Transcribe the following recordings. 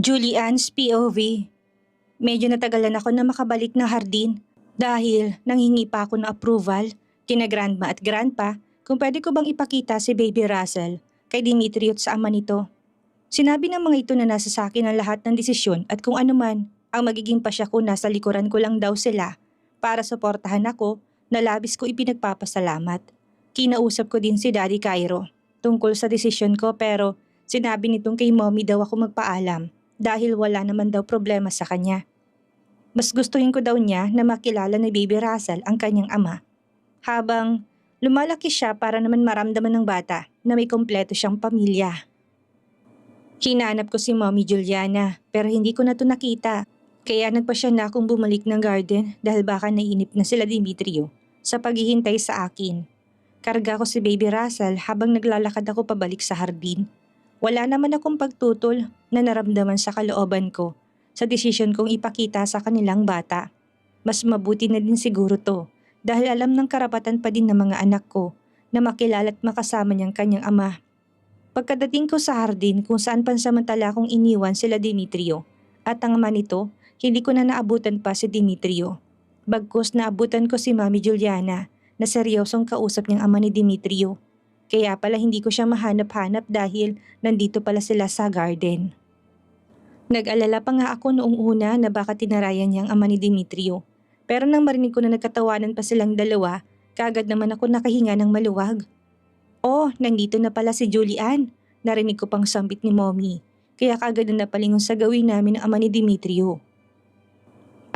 Julian's POV. Medyo natagalan ako na makabalik ng hardin dahil nanghingi pa ako ng approval kina grandma at grandpa kung pwede ko bang ipakita si Baby Russell kay Dimitri at sa ama nito. Sinabi ng mga ito na nasa sa akin ang lahat ng desisyon at kung ano man ang magiging pasya ko, nasa likuran ko lang daw sila para suportahan ako na labis ko ipinagpapasalamat. Kinausap ko din si Daddy Cairo tungkol sa desisyon ko, pero sinabi nitong kay mommy daw ako magpaalam dahil wala naman daw problema sa kanya. Mas gustuhin ko daw niya na makilala ni Baby Russell ang kanyang ama. Habang lumalaki siya para naman maramdaman ng bata na may kompleto siyang pamilya. Hinahanap ko si Mommy Juliana pero hindi ko na to nakita. Kaya nagpasya na akong bumalik ng garden dahil baka nainip na sila Dimitrio sa paghihintay sa akin. Karga ko si Baby Russell habang naglalakad ako pabalik sa hardin. Wala naman akong pagtutol na naramdaman sa kalooban ko sa desisyon kong ipakita sa kanilang bata. Mas mabuti na din siguro to dahil alam ng karapatan pa din ng mga anak ko na makilala at makasama niyang kanyang ama. Pagkadating ko sa hardin kung saan pansamantala kong iniwan sila Dimitrio at ang ama nito, hindi ko na naabutan pa si Dimitrio. Bagkus naabutan ko si Mami Juliana na seryosong kausap niyang ama ni Dimitrio. Kaya pala hindi ko siya mahanap-hanap dahil nandito pala sila sa garden. Nag-alala pa nga ako noong una na baka tinarayan niya ang ama ni Dimitrio. Pero nang marinig ko na nagkatawanan pa silang dalawa, kaagad naman ako nakahinga ng maluwag. Oh, nandito na pala si Julian. Narinig ko pang sambit ni Mommy. Kaya kaagad na napalingon sa gawin namin ang ama ni Dimitrio.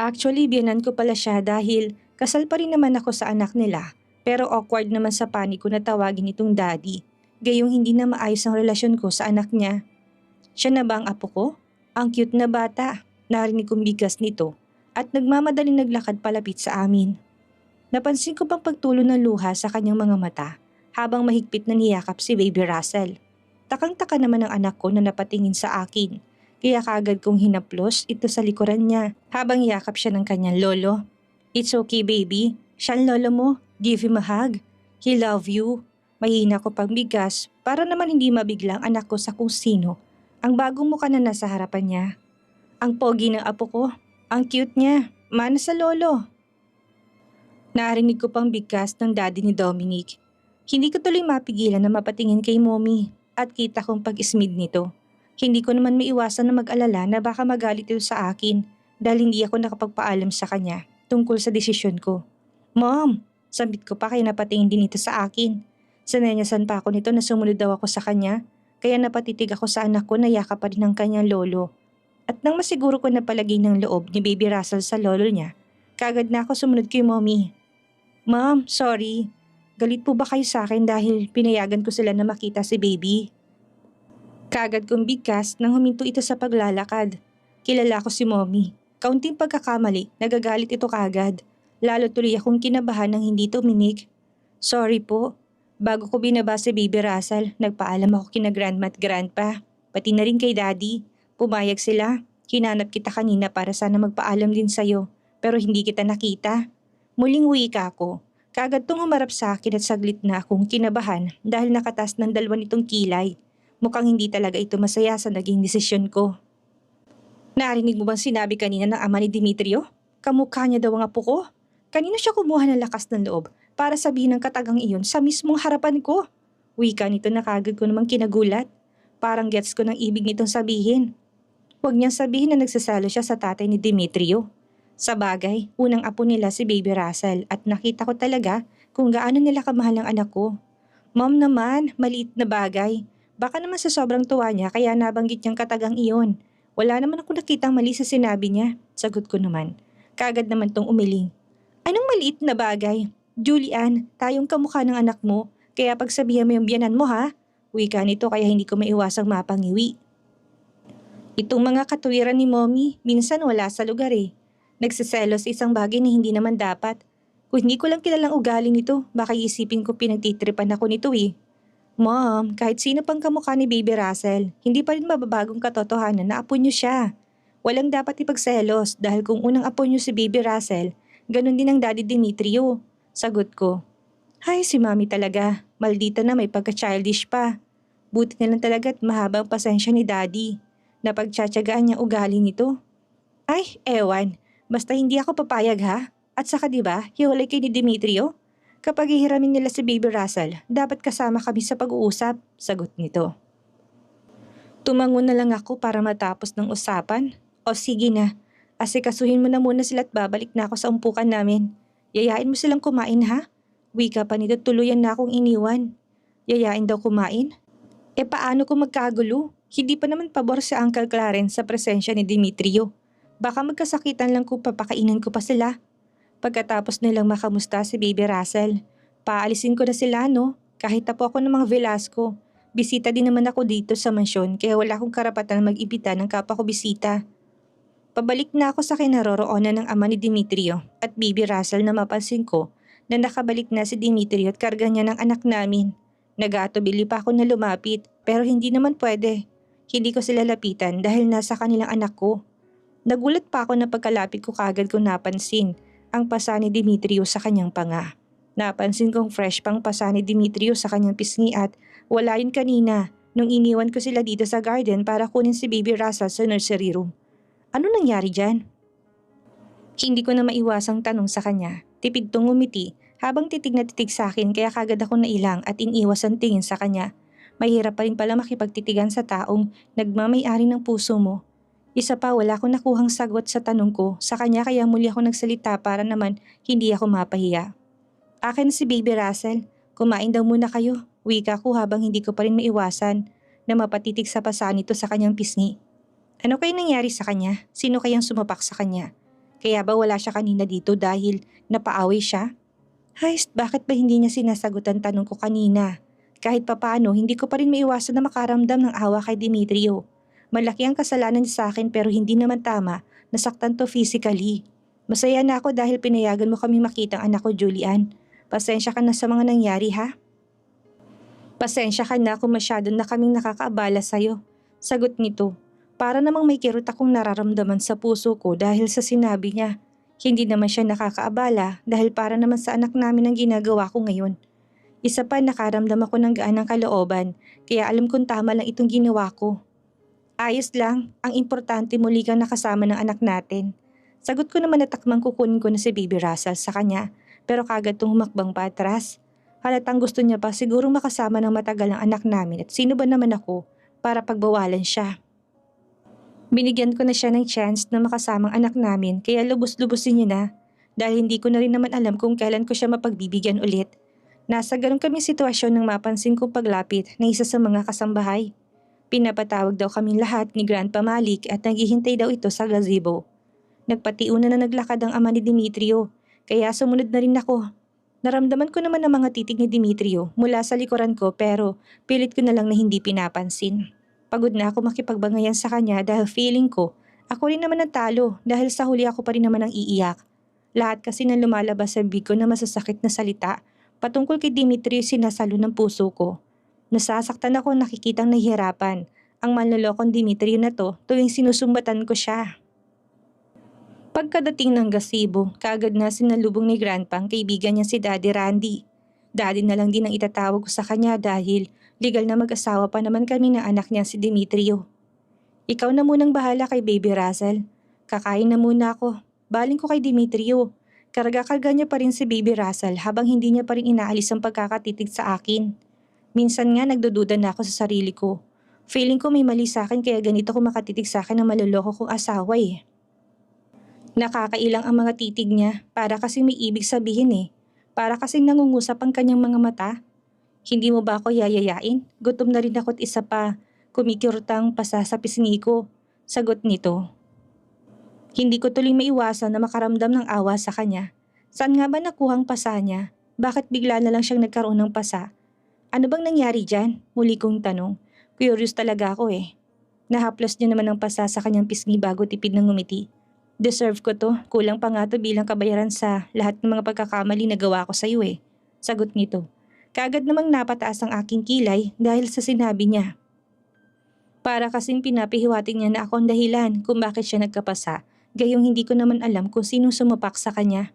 Actually, biyanan ko pala siya dahil kasal pa rin naman ako sa anak nila. Pero awkward naman sa paniko na tawagin itong daddy. Gayong hindi na maayos ang relasyon ko sa anak niya. Siya na ba ang apo ko? Ang cute na bata. Narinig kong bigas nito at nagmamadaling naglakad palapit sa amin. Napansin ko pang pagtulo ng luha sa kanyang mga mata habang mahigpit na niyakap si Baby Russell. Takang-taka naman ang anak ko na napatingin sa akin. Kaya kaagad kong hinaplos ito sa likuran niya habang yakap siya ng kanyang lolo. It's okay baby, siya ang lolo mo, give him a hug. He love you. Mahina ko pang bigas para naman hindi mabiglang anak ko sa kung sino ang bagong mukha na nasa harapan niya. Ang pogi ng apo ko, ang cute niya, mana sa lolo. Narinig ko pang bigkas ng daddy ni Dominic. Hindi ko tuloy mapigilan na mapatingin kay mommy at kita kong pag-ismid nito. Hindi ko naman maiwasan na mag-alala na baka magalit ito sa akin dahil hindi ako nakapagpaalam sa kanya tungkol sa desisyon ko. Mom, sambit ko pa kaya napatingin din ito sa akin. Sanenyasan pa ako nito na sumunod daw ako sa kanya kaya napatitig ako sa anak ko na yakap pa rin ang kanyang lolo. At nang masiguro ko na palagay ng loob ni Baby Russell sa lolo niya, kaagad na ako sumunod kay mommy. Mom, sorry. Galit po ba kayo sa akin dahil pinayagan ko sila na makita si baby? Kaagad kong bigkas nang huminto ito sa paglalakad. Kilala ko si mommy. Kaunting pagkakamali, nagagalit ito kaagad. Lalo tuloy akong kinabahan nang hindi tuminig. Sorry po. Bago ko binaba si Baby Russell, nagpaalam ako kina grandma at grandpa. Pati na rin kay daddy. Pumayag sila. Hinanap kita kanina para sana magpaalam din sa'yo. Pero hindi kita nakita. Muling wika ako. Kaagad tong humarap sa akin at saglit na akong kinabahan dahil nakatas ng dalawa nitong kilay. Mukhang hindi talaga ito masaya sa naging desisyon ko. Narinig mo bang sinabi kanina ng ama ni Dimitrio? Kamukha niya daw ang apo ko. Kanina siya kumuha ng lakas ng loob para sabihin ng katagang iyon sa mismong harapan ko. Wika nito na kaagad ko namang kinagulat. Parang gets ko ng ibig nitong sabihin. Huwag niyang sabihin na nagsasalo siya sa tatay ni Dimitrio. Sa bagay, unang apo nila si Baby Russell at nakita ko talaga kung gaano nila kamahal ang anak ko. Mom naman, maliit na bagay. Baka naman sa sobrang tuwa niya kaya nabanggit niyang katagang iyon. Wala naman ako nakitang mali sa sinabi niya. Sagot ko naman. Kaagad naman tong umiling. Anong maliit na bagay? Julian, tayong kamukha ng anak mo. Kaya pagsabihan mo yung biyanan mo ha? Wika nito kaya hindi ko maiwasang mapangiwi. Itong mga katuwiran ni mommy, minsan wala sa lugar eh. Nagsiselos sa isang bagay na hindi naman dapat. Kung hindi ko lang kilalang ugali nito, baka isipin ko pinagtitripan ako nito eh. Mom, kahit sino pang kamukha ni Baby Russell, hindi pa rin mababagong katotohanan na apo niyo siya. Walang dapat ipagselos dahil kung unang apo niyo si Baby Russell, ganun din ang daddy Dimitrio. Sagot ko. Hay, si mami talaga. Maldita na may pagka-childish pa. Buti na lang talaga at mahabang pasensya ni daddy. Napagtsatsagaan niya ugali nito. Ay, ewan. Basta hindi ako papayag ha. At saka 'di ba, hiwalay kay ni Demetrio? Kapag hihiramin nila si Baby Russell, dapat kasama kami sa pag-uusap, sagot nito. Tumango na lang ako para matapos ng usapan. O sige na, asikasuhin mo na muna sila at babalik na ako sa umpukan namin. Yayain mo silang kumain ha? Wika pa nito, tuluyan na akong iniwan. Yayain daw kumain? E paano kung magkagulo? Hindi pa naman pabor si Uncle Clarence sa presensya ni Demetrio. Baka magkasakitan lang kung papakainin ko pa sila. Pagkatapos nilang makamusta si Baby Russell, paalisin ko na sila no? Kahit na po ako ng mga Velasco. Bisita din naman ako dito sa mansyon kaya wala akong karapatan mag-ibita ng kapwa ko bisita. Pabalik na ako sa kinaroroonan ng ama ni Demetrio at Baby Russell na mapansin ko na nakabalik na si Demetrio at karga niya ng anak namin. Nag-aatubili pa ako na lumapit pero hindi naman pwede. Hindi ko sila lapitan dahil nasa kanilang anak ko. Nagulat pa ako na pagkalapit ko kagad ko napansin ang pasa ni Demetrio sa kanyang panga. Napansin kong fresh pang pasa ni Demetrio sa kanyang pisngi at wala yun kanina nung iniwan ko sila dito sa garden para kunin si Baby Russell sa nursery room. Ano nangyari dyan? Hindi ko na maiwasang tanong sa kanya. Tipid tong ngumiti habang titig na titig sa akin kaya kagad ako nailang at iniwas ang tingin sa kanya. Mahirap pa rin pala makipagtitigan sa taong nagmamay-ari ng puso mo. Isa pa wala akong nakuhang sagot sa tanong ko sa kanya kaya muli ako nagsalita para naman hindi ako mapahiya. Akin si Baby Russell, kumain daw muna kayo, wika ko habang hindi ko pa rin maiwasan na mapatitig sa pasa nito sa kanyang pisngi. Ano kaya nangyari sa kanya? Sino kayang sumapak sa kanya? Kaya ba wala siya kanina dito dahil napaaway siya? Heist, bakit ba hindi niya sinasagot ang tanong ko kanina? Kahit papaano, hindi ko pa rin maiwasan na makaramdam ng awa kay Demetrio. Malaki ang kasalanan niya sa akin pero hindi naman tama, nasaktan to physically. Masaya na ako dahil pinayagan mo kami makita ang anak ko, Julian. Pasensya ka na sa mga nangyari ha? Pasensya ka na kung masyado na kaming nakakaabala sa'yo. Sagot nito. Para namang may kirot akong nararamdaman sa puso ko dahil sa sinabi niya. Hindi naman siya nakakaabala dahil para naman sa anak namin ang ginagawa ko ngayon. Isa pa nakaramdam ako ng gaan ng kalooban kaya alam kong tama lang itong ginawa ko. Ayos lang, ang importante muli kang nakasama ng anak natin. Sagot ko naman na takmang kukunin ko na si Baby Russell sa kanya pero kagad tong humakbang pa atras. Halatang gusto niya pa sigurong makasama ng matagal ang anak namin at sino ba naman ako para pagbawalan siya. Binigyan ko na siya ng chance na makasamang anak namin kaya lubos-lubosin niya na dahil hindi ko na rin naman alam kung kailan ko siya mapagbibigyan ulit. Nasa ganun kaming sitwasyon nang mapansin kong paglapit ng isa sa mga kasambahay. Pinapatawag daw kaming lahat ni Grandpa Malik at naghihintay daw ito sa gazebo. Nagpatiuna na naglakad ang ama ni Demetrio kaya sumunod na rin ako. Naramdaman ko naman ang mga titig ni Demetrio mula sa likuran ko pero pilit ko na lang na hindi pinapansin. Pagod na ako makipagbangayan sa kanya dahil feeling ko ako rin naman ang talo dahil sa huli ako pa rin naman ang iiyak. Lahat kasi nang lumalabas sa bibig ko na masasakit na salita patungkol kay Demetrio sinasalo ng puso ko. Nasasaktan ako nakikitang nahihirapan ang manlolokong Demetrio na to tuwing sinusumbatan ko siya. Pagkadating ng gazebo, kaagad na sinalubong ni Grandpa ang kaibigan niya si Daddy Randy. Daddy na lang din ang itatawag ko sa kanya dahil legal na mag-asawa pa naman kami ng anak niya si Demetrio. Ikaw na munang bahala kay Baby Russell. Kakain na muna ako. Baling ko kay Demetrio. Karga-karga niya pa rin si Baby Russell habang hindi niya pa rin inaalis ang pagkakatitig sa akin. Minsan nga nagdududa na ako sa sarili ko. Feeling ko may mali sa akin kaya ganito ko makatitig sa akin ng maluloko kong asawa eh. Nakakailang ang mga titig niya para kasing may ibig sabihin eh. Para kasing nangungusap ang kanyang mga mata. Hindi mo ba ako yayayain? Gutom na rin ako at isa pa. Kumikirotang pasa sa pisngi ko. Sagot nito. Hindi ko tuloy maiwasan na makaramdam ng awa sa kanya. Saan nga ba nakuhang pasa niya? Bakit bigla na lang siyang nagkaroon ng pasa? Ano bang nangyari dyan? Muli kong tanong. Curious talaga ako eh. Nahaplos niya naman ng pasa sa kanyang pisngi bago tipid ng ngumiti. Deserve ko to. Kulang pa nga to bilang kabayaran sa lahat ng mga pagkakamali na gawa ko sa iyo eh. Sagot nito. Kaagad namang napataas ang aking kilay dahil sa sinabi niya. Para kasing pinapihiwatig niya na ako ang dahilan kung bakit siya nagkapasa. Gayong hindi ko naman alam kung sinong sumapak sa kanya.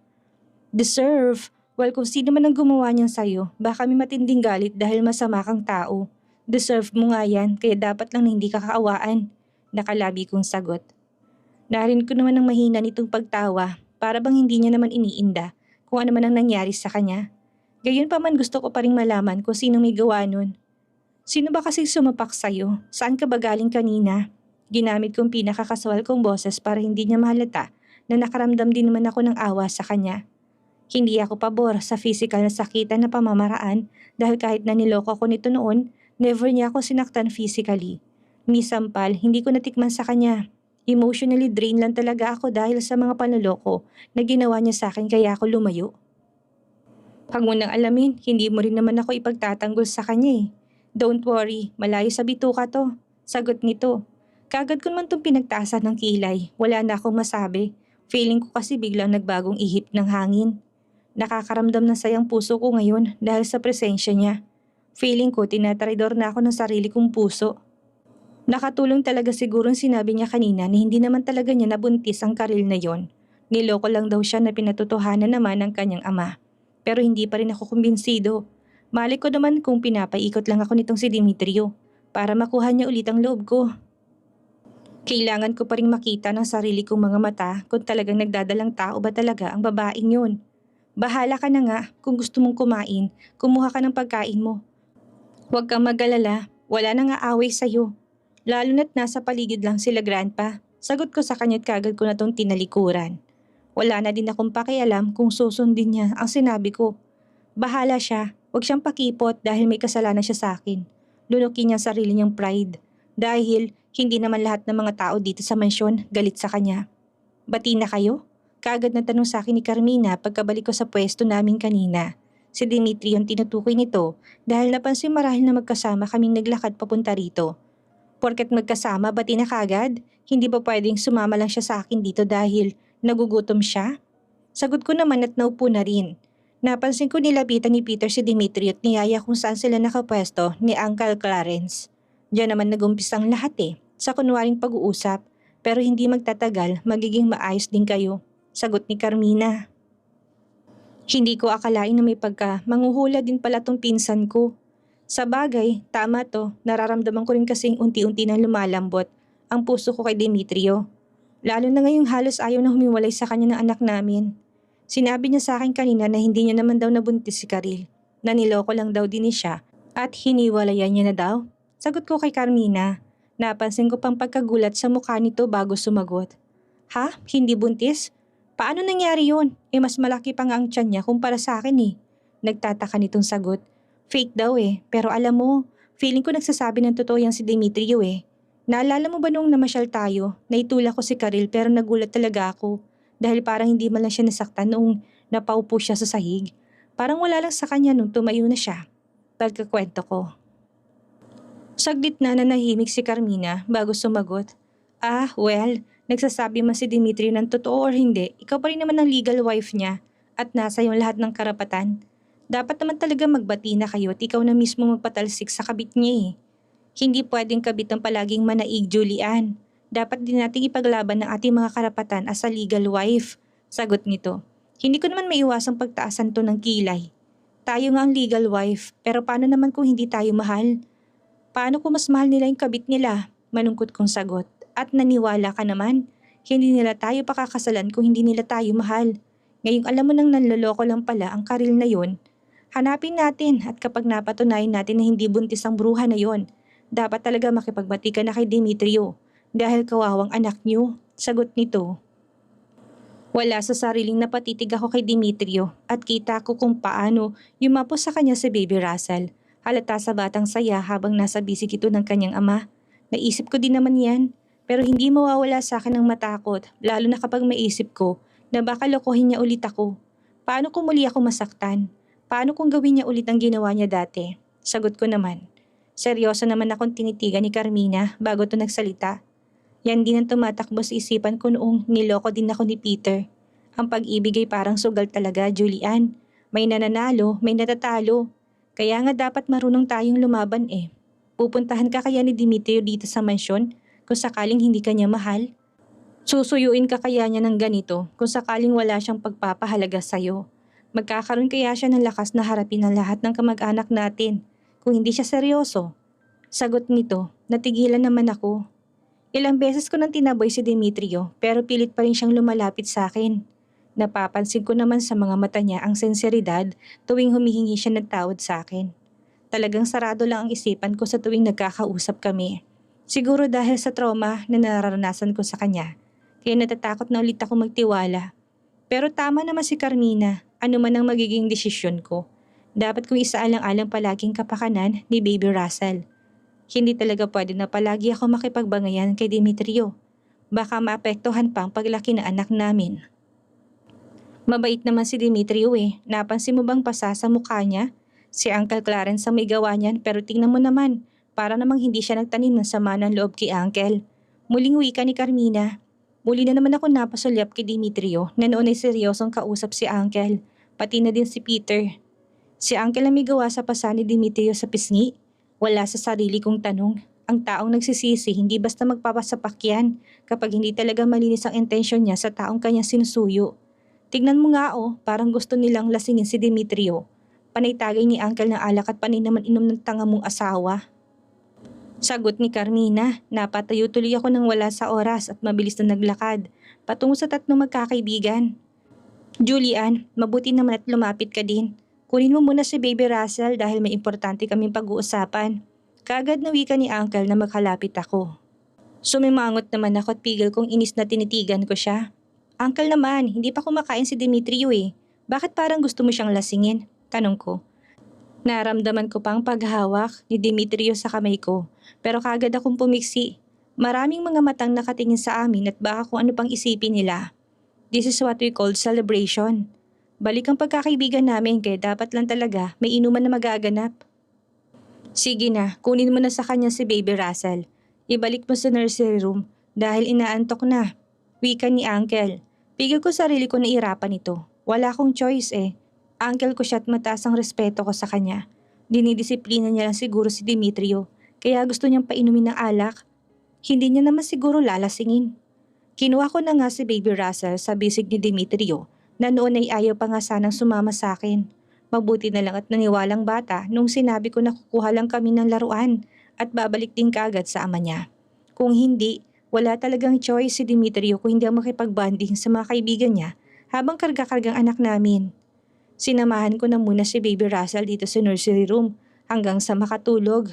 Deserve? Well kung sino man ang gumawa niyan sa'yo, baka may matinding galit dahil masama kang tao. Deserve mo nga yan kaya dapat lang na hindi ka kaawaan. Nakalabi kong sagot. Narinig ko naman ang mahina nitong pagtawa para bang hindi niya naman iniinda kung ano man ang nangyari sa kanya. Gayunpaman gusto ko pa rin malaman kung sino may gawa nun. Sino ba kasi sumapak sa'yo? Saan ka ba galing kanina? Ginamit kong pinakakaswal kong boses para hindi niya mahalata na nakaramdam din naman ako ng awa sa kanya. Hindi ako pabor sa physical na sakitan na pamamaraan dahil kahit na niloko ko nito noon, never niya ako sinaktan physically. Ni sampal, hindi ko natikman sa kanya. Emotionally drained lang talaga ako dahil sa mga panloloko na ginawa niya sa akin kaya ako lumayo. Pag mo nang alamin, hindi mo rin naman ako ipagtatanggol sa kanya eh. Don't worry, malayo sa bituka to. Sagot nito. Kagad ko naman itong pinagtaasan ng kilay, wala na akong masabi. Feeling ko kasi biglang nagbagong ihip ng hangin. Nakakaramdam ng sayang puso ko ngayon dahil sa presensya niya. Feeling ko tinataridor na ako ng sarili kong puso. Nakatulong talaga siguro ang sinabi niya kanina na hindi naman talaga niya nabuntis ang karil na yon. Niloko lang daw siya na pinatotohanan naman ng kanyang ama. Pero hindi pa rin ako kumbinsido. Mali ko naman kung pinapaikot lang ako nitong si Demetrio para makuha niya ulit ang loob ko. Kailangan ko pa rin makita ng sarili kong mga mata kung talagang nagdadalang tao ba talaga ang babaeng yun. Bahala ka na nga kung gusto mong kumain, kumuha ka ng pagkain mo. Huwag kang mag-alala, wala nang aaway sa'yo. Lalo na't nasa paligid lang sila grandpa. Sagot ko sa kanya't kagad ko na tong tinalikuran. Wala na din akong pakialam kung susundin niya ang sinabi ko. Bahala siya, huwag siyang pakipot dahil may kasalanan siya sa akin. Lunukin niya ang sarili niyang pride. Dahil hindi naman lahat ng mga tao dito sa mansyon galit sa kanya. Bati na kayo? Kagad na tanong sa akin ni Carmina pagkabalik ko sa pwesto namin kanina. Si Dimitri yung tinutukoy nito dahil napansin marahil na magkasama kaming naglakad papunta rito. Porket magkasama, bati na kagad? Hindi ba pwedeng sumama lang siya sa akin dito dahil nagugutom siya? Sagot ko naman at naupo na rin. Napansin ko nilapitan ni Peter si Dimitri at niyaya kung saan sila nakapwesto ni Uncle Clarence. Diyan naman nagumpisang lahat sa kunwaring pag-uusap, pero hindi magtatagal magiging maayos din kayo. Sagot ni Carmina. Hindi ko akalain na may manghuhula din pala tong pinsan ko. Sa bagay, tama to, nararamdaman ko rin kasing unti-unti nang lumalambot ang puso ko kay Demetrio. Lalo na ngayong halos ayaw na humiwalay sa kanya ng anak namin. Sinabi niya sa akin kanina na hindi niya naman daw nabuntis si Karil, na niloko lang daw din siya at hiniwalayan niya na daw. Sagot ko kay Carmina. Napansin ko pang pagkagulat sa mukha nito bago sumagot. Ha? Hindi buntis? Paano nangyari yun? Mas malaki pa nga ang tiyan niya kumpara sa akin Nagtataka nitong sagot. Fake daw pero alam mo, feeling ko nagsasabi ng totoo yan si Demetrio Naalala mo ba nung namasyal tayo, naitulak ko si Karil pero nagulat talaga ako dahil parang hindi man lang siya nasaktan noong napaupo siya sa sahig. Parang wala lang sa kanya nung tumayo na siya. Pagkakwento ko. Saglit na nanahimik si Carmina bago sumagot. Well, nagsasabi man si Demetrio ng totoo or hindi, ikaw pa rin naman ang legal wife niya at nasa yung lahat ng karapatan. Dapat naman talaga magbati na kayo at ikaw na mismo magpatalsik sa kabit niya Hindi pwedeng kabit ang palaging manaig, Julian. Dapat din nating ipaglaban ng ating mga karapatan as a legal wife. Sagot nito. Hindi ko naman maiwasang pagtaasan to ng kilay. Tayo nga ang legal wife, pero paano naman kung hindi tayo mahal? Paano kung mas mahal nila yung kabit nila? Manungkot kong sagot. At naniwala ka naman. Hindi nila tayo pakakasalan kung hindi nila tayo mahal. Ngayong alam mo nang nanloloko lang pala ang Karil na yon. Hanapin natin at kapag napatunayan natin na hindi buntis ang bruha na yon, dapat talaga makipagbati ka na kay Demetrio dahil kawawang anak niyo. Sagot nito. Wala sa sariling napatitig ako kay Demetrio at kita ko kung paano yumapos sa kanya si Baby Russell. Halata sa batang saya habang nasa bisig ito ng kanyang ama. Naisip ko din naman yan, pero hindi mawawala sa akin ang matakot, lalo na kapag maisip ko na baka lokohin niya ulit ako. Paano kung muli ako masaktan? Paano kung gawin niya ulit ang ginawa niya dati? Sagot ko naman. Seryoso naman akong tinitigan ni Carmina bago to nagsalita. Yan din ang tumatakbo sa isipan ko noong niloko din ako ni Peter. Ang pag-ibig ay parang sugal talaga, Julian. May nananalo, may natatalo. Kaya nga dapat marunong tayong lumaban Pupuntahan ka kaya ni Demetrio dito sa mansyon kung sakaling hindi ka niya mahal? Susuyuin ka kaya niya ng ganito kung sakaling wala siyang pagpapahalaga sa'yo? Magkakaroon kaya siya ng lakas na harapin ang lahat ng kamag-anak natin kung hindi siya seryoso? Sagot nito, natigilan naman ako. Ilang beses ko nang tinaboy si Demetrio pero pilit pa rin siyang lumalapit sa akin. Napapansin ko naman sa mga mata niya ang senseridad tuwing humihingi siya ng tawad sa akin. Talagang sarado lang ang isipan ko sa tuwing nagkakausap kami. Siguro dahil sa trauma na nararanasan ko sa kanya, kaya natatakot na ulit ako magtiwala. Pero tama naman si Carmina, ano man ang magiging desisyon ko. Dapat kong isaalang-alang palaging kapakanan ni Baby Russell. Hindi talaga pwede na palagi ako makipagbangayan kay Demetrio. Baka maapektuhan pa ang paglaki na anak namin. Mabait naman si Demetrio eh. Napansin mo bang pasa sa mukha niya? Si Uncle Clarence ang may gawa niyan pero tingnan mo naman, para namang hindi siya nagtanim ng sama ng loob kay Uncle. Muling wika ni Carmina. Muli na naman ako napasulyap kay Demetrio na noon ay seryosong kausap si Uncle, pati na din si Peter. Si Uncle ang may gawa sa pasa ni Demetrio sa pisngi. Wala sa sarili kong tanong. Ang taong nagsisisi hindi basta magpapasapak yan kapag hindi talaga malinis ang intensyon niya sa taong kanyang sinusuyo. Tignan mo nga oh, parang gusto nilang lasingin si Demetrio. Panay tagay ni Uncle ng alak at panay naman inom ng tanga mong asawa. Sagot ni Carmina, napatayo tuloy ako nang wala sa oras at mabilis na naglakad, patungo sa tatlong magkakaibigan. Julian, mabuti naman at lumapit ka din. Kunin mo muna si Baby Russell dahil may importante kaming pag-uusapan. Kaagad na wika ni Uncle na magkalapit ako. Sumimangot naman ako at pigil kong inis na tinitigan ko siya. Uncle naman, hindi pa kumakain si Demetrio eh. Bakit parang gusto mo siyang lasingin? Tanong ko. Naramdaman ko pang paghawak ni Demetrio sa kamay ko, pero kaagad akong pumiksi. Maraming mga matang nakatingin sa amin at baka kung ano pang isipin nila. This is what we call celebration. Balik ang pagkakaibigan namin kaya dapat lang talaga may inuman na magaganap. Sige na, kunin mo na sa kanya si Baby Russell. Ibalik mo sa nursery room dahil inaantok na. Wika ni Uncle. Pigil ko sarili ko na irapan ito. Wala akong choice eh. Uncle ko siya at mataas ang respeto ko sa kanya. Dinidisiplina niya lang siguro si Demetrio, kaya gusto niyang painumin ng alak. Hindi niya naman siguro lalasingin. Kinuha ko na nga si Baby Russell sa bisig ni Demetrio na noon ay ayaw pa nga sanang sumama sa akin. Mabuti na lang at naniwalang bata nung sinabi ko na kukuha lang kami ng laruan at babalik din kaagad sa ama niya. Kung hindi, wala talagang choice si Demetrio kung hindi ang makipagbanding sa mga kaibigan niya habang karga-kargang anak namin. Sinamahan ko na muna si Baby Russell dito sa nursery room hanggang sa makatulog.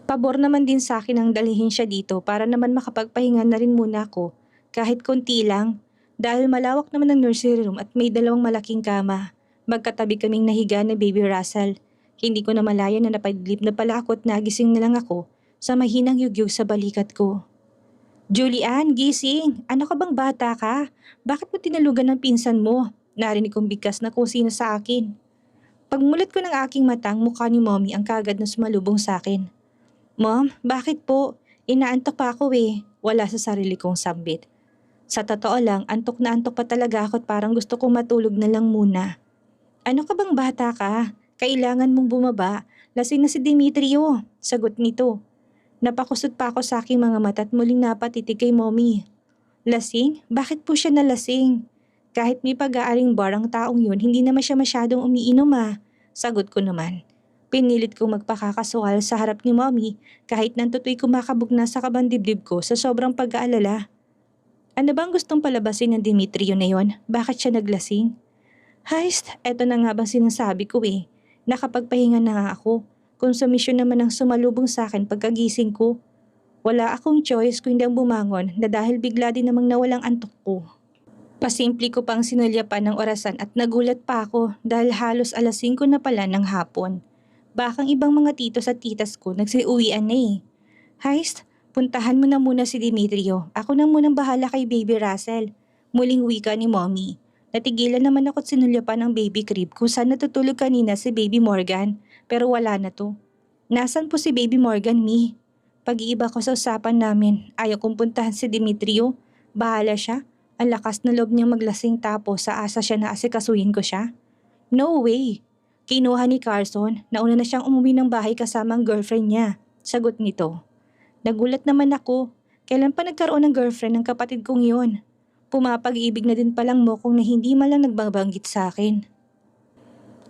Pabor naman din sa akin ang dalhin siya dito para naman makapagpahinga na rin muna ako kahit konti lang dahil malawak naman ang nursery room at may dalawang malaking kama. Magkatabi kaming nahiga ni Baby Russell. Hindi ko na malaya na napadlip na pala ako at nagising na lang ako sa mahinang yugyug sa balikat ko. Julian, gising! Ano ka bang bata ka? Bakit mo tinalugan ng pinsan mo? Narinig kong bigkas na kung sino sa akin. Pagmulat ko ng aking matang, mukha ni Mommy ang kagad na sumalubong sa akin. Mom, bakit po? Inaantok pa ako eh. Wala sa sarili kong sambit. Sa totoo lang, antok na antok pa talaga ako at parang gusto kong matulog na lang muna. Ano ka bang bata ka? Kailangan mong bumaba. Lasing na si Demetrio. Sagot nito. Napakusot pa ako sa aking mga mata at muling napatitig kay Mommy. Lasing? Bakit po siya nalasing? Kahit may pag-aaring bar ang taong yun, hindi naman siya masyadong umiinom ah. Sagot ko naman. Pinilit kong magpakakasuhal sa harap ni Mommy kahit nantutoy kumakabugna sa kabandibdib ko sa sobrang pag-aalala. Ano bang gustong palabasin ng Demetrio na yon? Bakit siya naglasing? Heist, eto na nga bang sinasabi ko eh. Nakapagpahinga na nga ako. Konsumisyon naman ang sumalubong sa akin pagkagising ko. Wala akong choice kung hindi ang bumangon na dahil bigla din namang nawalang antok ko. Pasimple ko pang sinulyapan ng orasan at nagulat pa ako dahil halos alas 5 na pala ng hapon. Bakang ibang mga titos at titas ko nagsiuwian na eh. Heist, puntahan mo na muna si Demetrio. Ako na munang bahala kay Baby Russell. Muling wika ni Mommy. Natigilan naman ako at sinulyapan ang baby crib kung saan natutulog kanina si Baby Morgan. Pero wala na to. Nasaan po si Baby Morgan, Mi? Pag-iiba ko sa usapan namin. Ayaw kong puntahan si Demetrio. Bahala siya. Ang lakas na loob niyang maglasing tapos sa asa siya na asikasuhin ko siya. No way. Kinuha ni Carson. Nauna na siyang umuwi ng bahay kasama ang girlfriend niya. Sagot nito. Nagulat naman ako. Kailan pa nagkaroon ng girlfriend ng kapatid kong yon? Pumapag-ibig na din palang mo kung na hindi man lang nagbabanggit sa akin.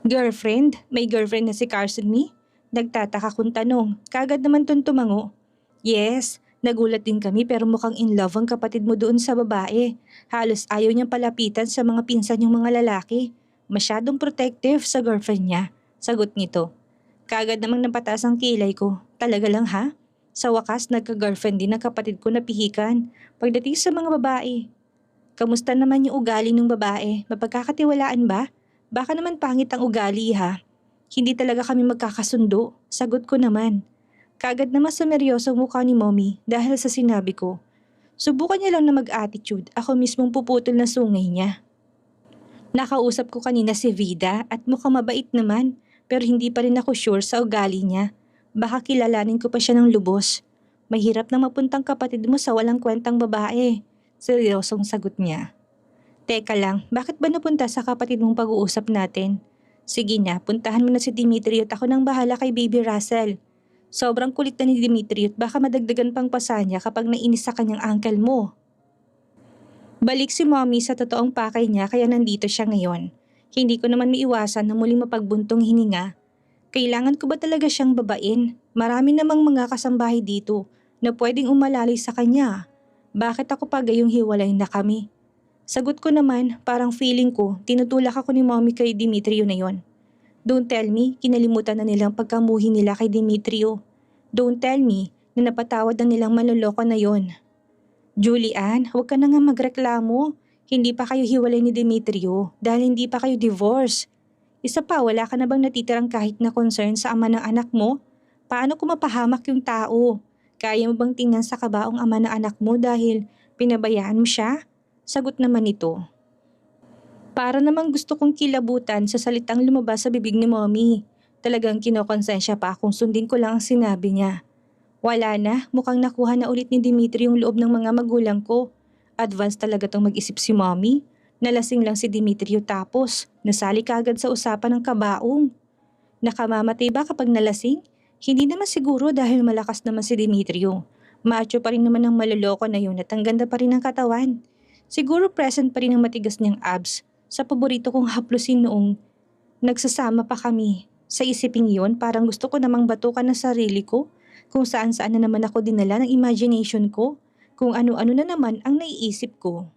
Girlfriend? May girlfriend na si Carson, Mi? Nagtataka kong tanong. Kagad naman tumango. Yes, Nagulat din kami pero mukhang in love ang kapatid mo doon sa babae. Halos ayaw niyang palapitan sa mga pinsan yung mga lalaki. Masyadong protective sa girlfriend niya. Sagot nito. Kaagad namang napataas ang kilay ko. Talaga lang ha? Sa wakas nagka-girlfriend din ang kapatid ko na pihikan. Pagdating sa mga babae. Kamusta naman yung ugali ng babae? Mapagkakatiwalaan ba? Baka naman pangit ang ugali ha. Hindi talaga kami magkakasundo. Sagot ko naman. Kaagad naman sumeryosong mukha ni Mommy dahil sa sinabi ko. Subukan niya lang na mag-attitude, ako mismong puputol na sungay niya. Nakausap ko kanina si Vida at mukhang mabait naman pero hindi pa rin ako sure sa ugali niya. Baka kilalanin ko pa siya ng lubos. Mahirap na mapuntang kapatid mo sa walang kwentang babae. Seryosong sagot niya. Teka lang, bakit ba napunta sa kapatid mong pag-uusap natin? Sige na, puntahan mo na si Dimitri at ako nang bahala kay Baby Russell. Sobrang kulit na ni Dimitri at baka madagdagan pang pasa niya kapag nainis sa kanyang uncle mo. Balik si Mommy sa totoong pakay niya kaya nandito siya ngayon. Hindi ko naman maiwasan na muling mapagbuntong hininga. Kailangan ko ba talaga siyang babain? Marami namang mga kasambahay dito na pwedeng umalalay sa kanya. Bakit ako pa gayong hiwalay na kami? Sagot ko naman, parang feeling ko, tinutulak ako ni Mommy kay Dimitrio na yon. Don't tell me, kinalimutan na nilang pagkamuhi nila kay Dimitrio. Don't tell me, na napatawad na nilang manloloko na yon. Julian, huwag ka na nga magreklamo. Hindi pa kayo hiwalay ni Dimitrio dahil hindi pa kayo divorce. Isa pa, wala ka na bang natitirang kahit na concern sa ama ng anak mo? Paano kung mapahamak yung tao? Kaya mo bang tingnan sa kabaong ama ng anak mo dahil pinabayaan mo siya? Sagot naman nito. Para namang gusto kong kilabutan sa salitang lumabas sa bibig ni Mommy. Talagang kinokonsensya pa akong sundin ko lang ang sinabi niya. Wala na, mukhang nakuha na ulit ni Dimitri yung loob ng mga magulang ko. Advance talaga tong mag-isip si Mommy. Nalasing lang si Dimitrio tapos nasali kagad sa usapan ng kabaong. Nakamamatay ba kapag nalasing? Hindi naman siguro dahil malakas naman si Dimitrio. Macho pa rin naman ang maloloko na yun at ang ganda pa rin ng katawan. Siguro present pa rin ang matigas niyang abs sa paborito kong haplusin noong nagsasama pa kami. Sa isiping yon parang gusto ko namang batukan ng sarili ko kung saan saan na naman ako dinala ng imagination ko, kung ano-ano na naman ang naiisip ko.